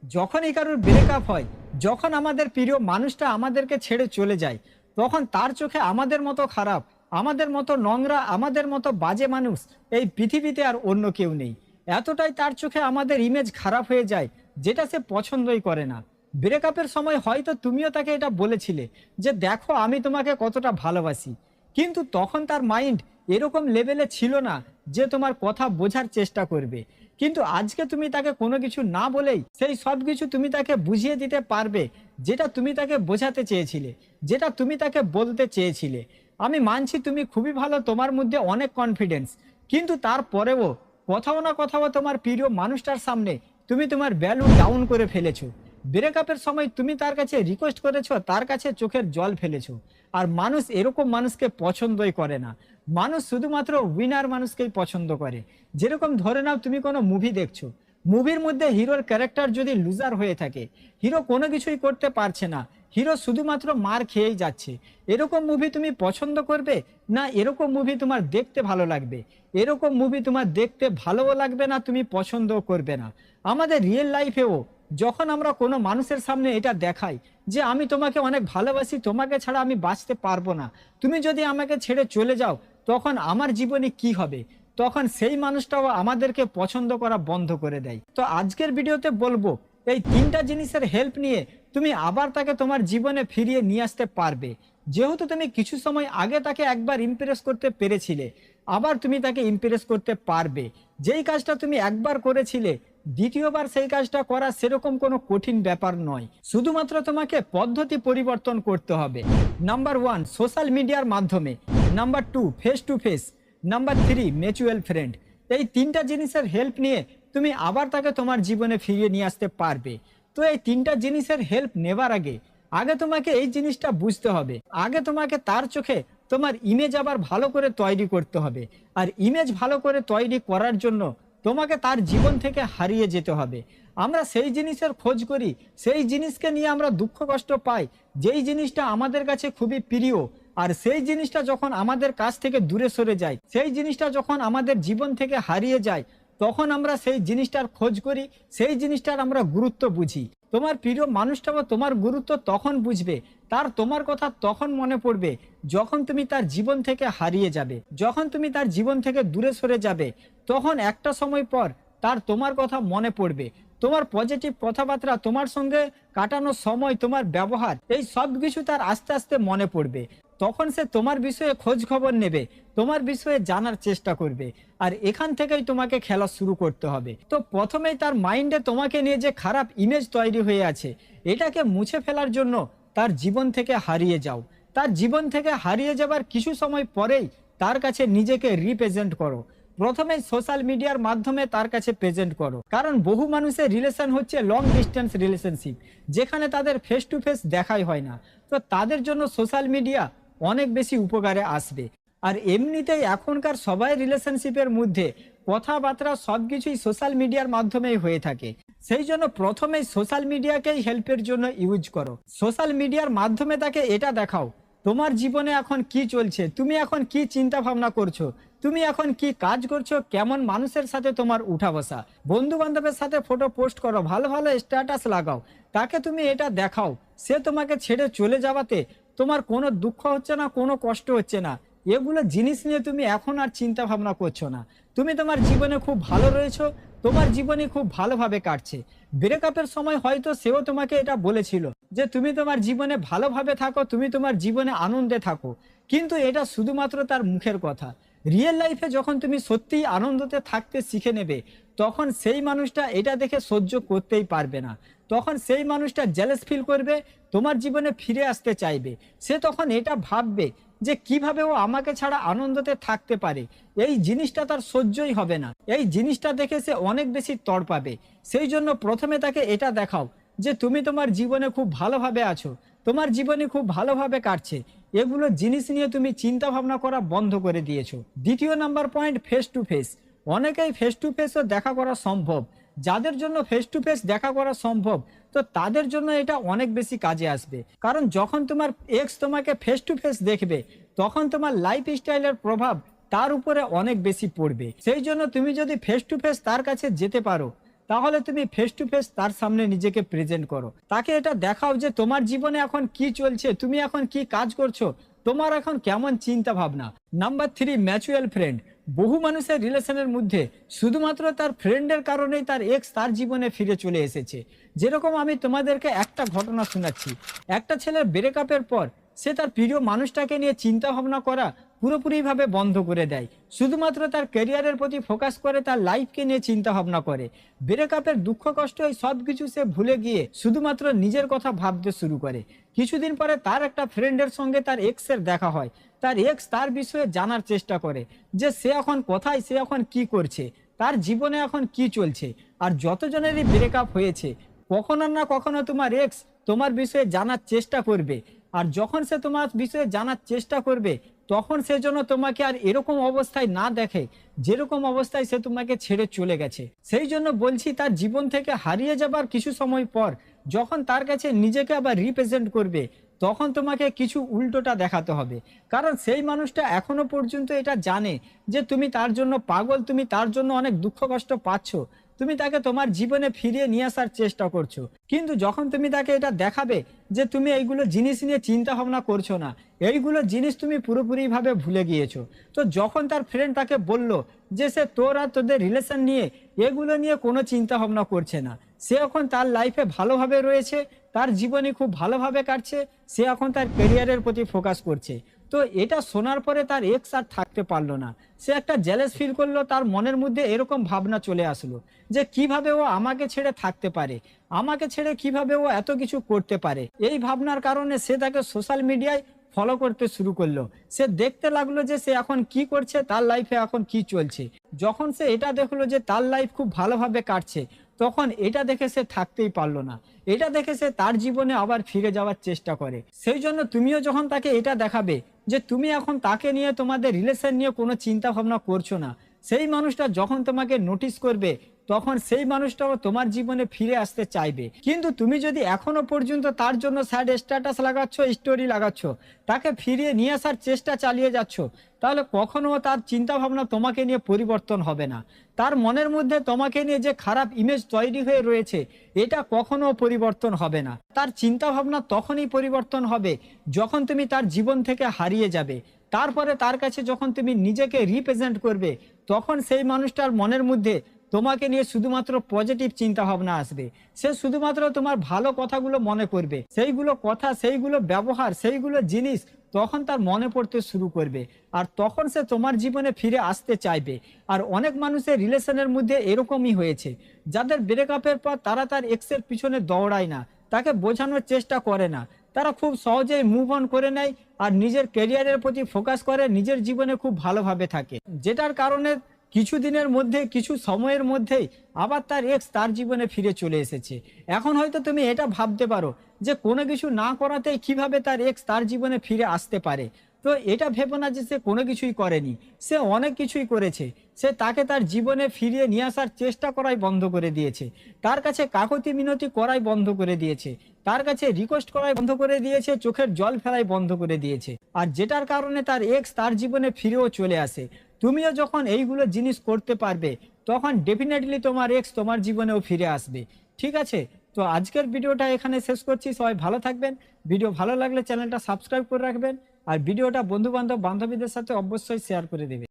যখনই কারোর ব্রেকআপ হয়, যখন আমাদের প্রিয় মানুষটা আমাদেরকে ছেড়ে চলে যায়, তখন তার চোখে আমাদের মতো খারাপ, আমাদের মতো নোংরা, আমাদের মতো বাজে মানুষ এই পৃথিবীতে আর অন্য কেউ নেই। এতটাই তার চোখে আমাদের ইমেজ খারাপ হয়ে যায়, যেটা সে পছন্দই করে না। ব্রেকআপের সময় হয়তো তুমিও তাকে এটা বলেছিলে যে দেখো আমি তোমাকে কতটা ভালোবাসি, কিন্তু তখন তার মাইন্ড এরকম লেভেলে ছিল না যে তোমার কথা বোঝার চেষ্টা করবে। কিন্তু আজকে তুমি তাকে কোনো কিছু না বলেই সেই সব কিছু তুমি তাকে বুঝিয়ে দিতে পারবে, যেটা তুমি তাকে বোঝাতে চেয়েছিলে, যেটা তুমি তাকে বলতে চেয়েছিলে। আমি মানছি তুমি খুবই ভালো, তোমার মধ্যে অনেক কনফিডেন্স, কিন্তু তারপরেও কোথাও না কোথাও তোমার প্রিয় মানুষটার সামনে তুমি তোমার ভ্যালু ডাউন করে ফেলেছো। ব্রেকআপের সময় তুমি তার কাছে রিকোয়েস্ট করেছো, তার কাছে চোখের জল ফেলেছো। আর মানুষ এরকম মানুষকে পছন্দই করে না। মানুষ শুধুমাত্র উইনার মানুষকেই পছন্দ করে। যেরকম ধরে নাও তুমি কোনো মুভি দেখছো, মুভির মধ্যে হিরোর ক্যারেক্টার যদি লুজার হয়ে থাকে, হিরো কোনো কিছুই করতে পারছে না, হিরো শুধুমাত্র মার খেয়েই যাচ্ছে, এরকম মুভি তুমি পছন্দ করবে না? এরকম মুভি তোমার দেখতে ভালো লাগবে? এরকম মুভি তোমার দেখতে ভালোও লাগবে না, তুমি পছন্দও করবে না। আমাদের রিয়েল লাইফেও যখন আমরা কোনো মানুষের সামনে এটা দেখাই যে আমি তোমাকে অনেক ভালোবাসি, তোমাকে ছাড়া আমি বাঁচতে পারবো না, তুমি যদি আমাকে ছেড়ে চলে যাও তখন আমার জীবনে কি হবে, তখন সেই মানুষটাও আমাদেরকে পছন্দ করা বন্ধ করে দেয়। তো আজকের ভিডিওতে বলবো এই তিনটা জিনিসের হেল্প নিয়ে তুমি আবার তাকে তোমার জীবনে ফিরিয়ে নিয়ে আসতে পারবে। যেহেতু তুমি কিছু সময় আগে তাকে একবার ইমপ্রেস করতে পেরেছিলে, আবার তুমি তাকে ইমপ্রেস করতে পারবে। যেই কাজটা তুমি একবার করেছিলে, দ্বিতীয়বার সেই কাজটা করা সেরকম কোনো কঠিন ব্যাপার নয়, শুধুমাত্র তোমাকে পদ্ধতি পরিবর্তন করতে হবে। নাম্বার 1 সোশ্যাল মিডিয়ার মাধ্যমে, number 2 face to face, number 3 mutual friend. এই তিনটা জিনিসের হেল্প নিয়ে তুমি আবার তাকে তোমার জীবনে ফিরিয়ে নিয়ে আসতে পারবে। তো এই তিনটা জিনিসের হেল্প নেবার আগে আগে তোমাকে এই জিনিসটা বুঝতে হবে, আগে তোমাকে তার চোখে তোমার ইমেজ আবার ভালো করে তৈরি করতে হবে। আর ইমেজ ভালো করে তৈরি করার জন্য তোমাকে তার জীবন থেকে হারিয়ে যেতে হবে। আমরা সেই জিনিসের খোঁজ করি, সেই জিনিসকে নিয়ে আমরা দুঃখ কষ্ট পাই, যেই জিনিসটা আমাদের কাছে খুবই প্রিয়। আর সেই জিনিসটা যখন আমাদের কাছ থেকে দূরে সরে যায়, সেই জিনিসটা যখন আমাদের জীবন থেকে হারিয়ে যায়, তখন আমরা সেই জিনিসটার খোঁজ করি, সেই জিনিসটার আমরা গুরুত্ব বুঝি। তোমার প্রিয় মানুষটাও তোমার গুরুত্ব তখন বুঝবে, তার তোমার কথা তখন মনে পড়বে যখন তুমি তার জীবন থেকে হারিয়ে যাবে, যখন তুমি তার জীবন থেকে দূরে সরে যাবে। তখন একটা সময় পর তার তোমার কথা মনে পড়বে, তোমার পজিটিভ কথাবার্তা, তোমার সঙ্গে কাটানো সময়, তোমার ব্যবহার, এই সব কিছু তার আস্তে আস্তে মনে পড়বে। তখন সে তোমার বিষয়ে খোঁজ খবর নেবে, তোমার বিষয়ে জানার চেষ্টা করবে। আর এখান থেকেই তোমাকে খেলা শুরু করতে হবে। তো প্রথমেই তার মাইন্ডে তোমাকে নিয়ে যে খারাপ ইমেজ তৈরি হয়ে আছে, এটাকে মুছে ফেলার জন্য তার জীবন থেকে হারিয়ে যাও। তার জীবন থেকে হারিয়ে যাবার কিছু সময় পরেই তার কাছে নিজেকে রিপ্রেজেন্ট করো। প্রথমে সোশ্যাল মিডিয়ার মাধ্যমে তার কাছে প্রেজেন্ট করো, কারণ বহু মানুষের রিলেশন হচ্ছে লং ডিস্টেন্স রিলেশনশিপ, যেখানে তাদের ফেস টু ফেস দেখাই হয় না। তো তাদের জন্য সোশ্যাল মিডিয়া অনেক বেশি উপকারে আসবে। আর এমনিতেই এখনকার সবাই রিলেশনশিপের মধ্যে কথাবার্তা সবকিছুই সোশ্যাল মিডিয়ার মাধ্যমেই হয়ে থাকে। সেই জন্য প্রথমেই সোশ্যাল মিডিয়াকেই হেল্পের জন্য ইউজ করো। সোশ্যাল মিডিয়ার মাধ্যমে তাকে এটা দেখাও তোমার জীবনে এখন কি চলছে, তুমি এখন কি চিন্তা ভাবনা করছো, তুমি এখন কি কাজ করছো, কেমন মানুষের সাথে তোমার উঠা বসা, বন্ধু বান্ধবের সাথে ফটো পোস্ট করো, ভালো ভালো স্ট্যাটাস লাগাও, তাকে তুমি এটা দেখাও সে তোমাকে ছেড়ে চলে যাওয়াতে তোমার কোনো দুঃখ হচ্ছে না, কোনো কষ্ট হচ্ছে না। এগুলো জিনিস নিয়ে তুমি এখন আর চিন্তা ভাবনা করছো না, তুমি তোমার জীবনে খুব ভালো রয়েছো, তোমার জীবনে খুব ভালোভাবে কাটছে। ব্রেকআপের সময় হয়তো সেও তোমাকে এটা বলেছিল যে তুমি তোমার জীবনে ভালোভাবে থাকো, তুমি তোমার জীবনে আনন্দে থাকো, কিন্তু এটা শুধুমাত্র তার মুখের কথা। রিয়েল লাইফে যখন তুমি সত্যিই আনন্দতে থাকতে শিখে নেবে, তখন সেই মানুষটা এটা দেখে সহ্য করতেই পারবে না, তখন সেই মানুষটা জেলাস ফিল করবে, তোমার জীবনে ফিরে আসতে চাইবে। সে তখন এটা ভাববে যে কিভাবে ও আমাকে ছাড়া আনন্দতে থাকতে পারে, এই জিনিসটা তার সহ্যই হবে না, এই জিনিসটা দেখে সে অনেক বেশি তড়পাবে। সেই জন্য প্রথমে তাকে এটা দেখাও যে তুমি তোমার জীবনে খুব ভালোভাবে আছো, তোমার জীবনে খুব ভালোভাবে কাটছে, এগুলো জিনিস নিয়ে তুমি চিন্তা ভাবনা করা বন্ধ করে দিয়েছো। দ্বিতীয় number point face to face. অনেকেই ফেস টু ফেসও দেখা করা সম্ভব, যাদের জন্য ফেস টু ফেস দেখা করা সম্ভব, তো তাদের জন্য এটা অনেক বেশি কাজে আসবে। কারণ যখন তোমার এক্স তোমাকে ফেস টু ফেস দেখবে, তখন তোমার লাইফ স্টাইলের প্রভাব তার উপরে অনেক বেশি পড়বে। সেই জন্য তুমি যদি ফেস টু ফেস তার কাছে যেতে পারো, তাহলে তুমি ফেস টু ফেস তার সামনে নিজেকে প্রেজেন্ট করো, তাকে এটা দেখাও যে তোমার জীবনে এখন কি চলছে, তুমি এখন কি কাজ করছো, তোমার এখন কেমন চিন্তা ভাবনা। Number 3, mutual friend. বহু মানুষের রিলেশনের মধ্যে শুধুমাত্র তার ফ্রেন্ডের কারণেই তার এক্স তার জীবনে ফিরে চলে এসেছে। যেরকম আমি তোমাদেরকে একটা ঘটনা শোনাচ্ছি। একটা ছেলের ব্রেকআপের পর সে তার প্রিয় মানুষটাকে নিয়ে চিন্তা ভাবনা করা পুরোপুরিভাবে বন্ধ করে দেয়, শুধুমাত্র তার ক্যারিয়ারের প্রতি ফোকাস করে, তার লাইফকে নিয়ে চিন্তা ভাবনা করে। ব্রেকআপের দুঃখ কষ্ট এই সব কিছু সে ভুলে গিয়ে শুধুমাত্র নিজের কথা ভাবতে শুরু করে। কিছুদিন পরে তার একটা ফ্রেন্ডের সঙ্গে তার এক্সের দেখা হয়। তার এক্স তার বিষয়ে জানার চেষ্টা করে যে সে এখন কোথায়, সে এখন কি করছে, তার জীবনে এখন কি চলছে। আর যতজনেরই ব্রেকআপ হয়েছে, কখনো না কখনো তোমার এক্স তোমার বিষয়ে জানার চেষ্টা করবে। আর যখন সে তোমার বিষয়ে জানার চেষ্টা করবে, তখন সে যেন তোমাকে আর এরকম অবস্থায় না দেখে যেরকম অবস্থায় সে তোমাকে ছেড়ে চলে গেছে। সেই জন্য বলছি, তার জীবন থেকে হারিয়ে যাবার কিছু সময় পর যখন তার কাছে নিজেকে আবার রিপ্রেজেন্ট করবে, তখন তোমাকে কিছু উল্টোটা দেখাতে হবে। কারণ সেই মানুষটা এখনো পর্যন্ত এটা জানে যে তুমি তার জন্য পাগল, তুমি তার জন্য অনেক দুঃখ কষ্ট পাচ্ছ, তুমি তাকে তোমার জীবনে ফিরিয়ে নিয়ে আসার চেষ্টা করছো। কিন্তু যখন তুমি তাকে এটা দেখাবে যে তুমি এইগুলো জিনিস নিয়ে চিন্তা ভাবনা করছো না, এইগুলো জিনিস তুমি পুরোপুরিভাবে ভুলে গিয়েছো, তো যখন তার ফ্রেন্ড তাকে বলল যে সে তোর আর তোদের রিলেশন নিয়ে এগুলো নিয়ে কোনো চিন্তা ভাবনা করছে না, সে এখন তার লাইফে ভালোভাবে রয়েছে, তার জীবনে খুব ভালোভাবে কাটছে, সে এখন তার ক্যারিয়ারের প্রতি ফোকাস করছে। তো এটা শোনার পরে তার এক্স আর থাকতে পারলো না, সে একটা জেলাস ফিল করলো, তার মনের মধ্যে এরকম ভাবনা চলে আসলো যে কিভাবে ও আমাকে ছেড়ে থাকতে পারে, আমাকে ছেড়ে কিভাবে ও এত কিছু করতে পারে। এই ভাবনার কারণে সে তাকে সোশ্যাল মিডিয়ায় ফলো করতে শুরু করলো। সে দেখতে লাগলো যে সে এখন কি করছে, তার লাইফে এখন কি চলছে। যখন সে এটা দেখলো যে তার লাইফ খুব ভালোভাবে কাটছে, তখন এটা দেখে সে থাকতেই পারলো না, এটা দেখে সে তার জীবনে আবার ফিরে যাওয়ার চেষ্টা করে। সেই জন্য তুমিও যখন তাকে এটা দেখাবে যে তুমি এখন তাকে নিয়ে তোমাদের রিলেশন নিয়ে কোনো চিন্তা ভাবনা করছো না, সেই মানুষটা যখন তোমাকে নোটিস করবে, তখন সেই মানুষটাও তোমার জীবনে ফিরে আসতে চাইবে। কিন্তু তুমি যদি এখনো পর্যন্ত তার জন্য স্যাড স্ট্যাটাস লাগাচ্ছ, স্টোরি লাগাচ্ছ, তাকে ফিরিয়ে নিয়ে আসার চেষ্টা চালিয়ে যাচ্ছ, তাহলে কখনো তার চিন্তা ভাবনা তোমাকে নিয়ে পরিবর্তন হবে না। তার মনের মধ্যে তোমাকে নিয়ে যে খারাপ ইমেজ তৈরি হয়ে রয়েছে, এটা কখনো পরিবর্তন হবে না। তার চিন্তা ভাবনা তখনই পরিবর্তন হবে যখন তুমি তার জীবন থেকে হারিয়ে যাবে। তারপরে তার কাছে যখন তুমি নিজেকে রিপ্রেজেন্ট করবে, তখন সেই মানুষটার মনের মধ্যে তোমাকে নিয়ে শুধুমাত্র পজিটিভ চিন্তা ভাবনা আসবে। সে শুধুমাত্র তোমার ভালো কথাগুলো মনে করবে, সেইগুলো কথা, সেইগুলো ব্যবহার, সেইগুলো জিনিস তখন তার মনে পড়তে শুরু করবে। আর তখন সে তোমার জীবনে ফিরে আসতে চাইবে। আর অনেক মানুষের রিলেশনের মধ্যে এরকমই হয়েছে, যাদের ব্রেকআপের পর তারা তার এক্সের পিছনে দৌড়ায় না, তাকে বোঝানোর চেষ্টা করে না, তারা খুব সহজেই মুভ অন করে নেয় আর নিজের ক্যারিয়ারের প্রতি ফোকাস করে, নিজের জীবনে খুব ভালোভাবে থাকে। যেটার কারণে কিছুদিনের মধ্যে, কিছু সময়ের মধ্যেই আবার তার এক্স তার জীবনে ফিরে চলে এসেছে। এখন হয়তো তুমি এটা ভাবতে পারো যে কোনো কিছু না করাতেই কিভাবে তার এক্স তার জীবনে ফিরে আসতে পারে। তো এটা ভেবো না যে সে কোনো কিছুই করেনি, সে অনেক কিছুই করেছে। সে তাকে তার জীবনে ফিরিয়ে নিয়ে আসার চেষ্টা করাই বন্ধ করে দিয়েছে, তার কাছে কাকুতি মিনতি করাই বন্ধ করে দিয়েছে, তার কাছে রিকোয়েস্ট করাই বন্ধ করে দিয়েছে, চোখের জল ফেলাই বন্ধ করে দিয়েছে। আর যেটার কারণে তার এক্স তার জীবনে ফিরেও চলে আসে। তুমিও যখন এইগুলো জিনিস করতে পারবে, তখন ডেফিনেটলি তোমার এক্স তোমার জীবনেও ফিরে আসবে। ঠিক আছে, তো আজকের ভিডিওটা এখানে শেষ করছি। সবাই ভালো থাকবেন। ভিডিও ভালো লাগলে চ্যানেলটা সাবস্ক্রাইব করে রাখবেন, আর ভিডিওটা বন্ধু বান্ধব বান্ধবীদের সাথে অবশ্যই শেয়ার করে দেবেন।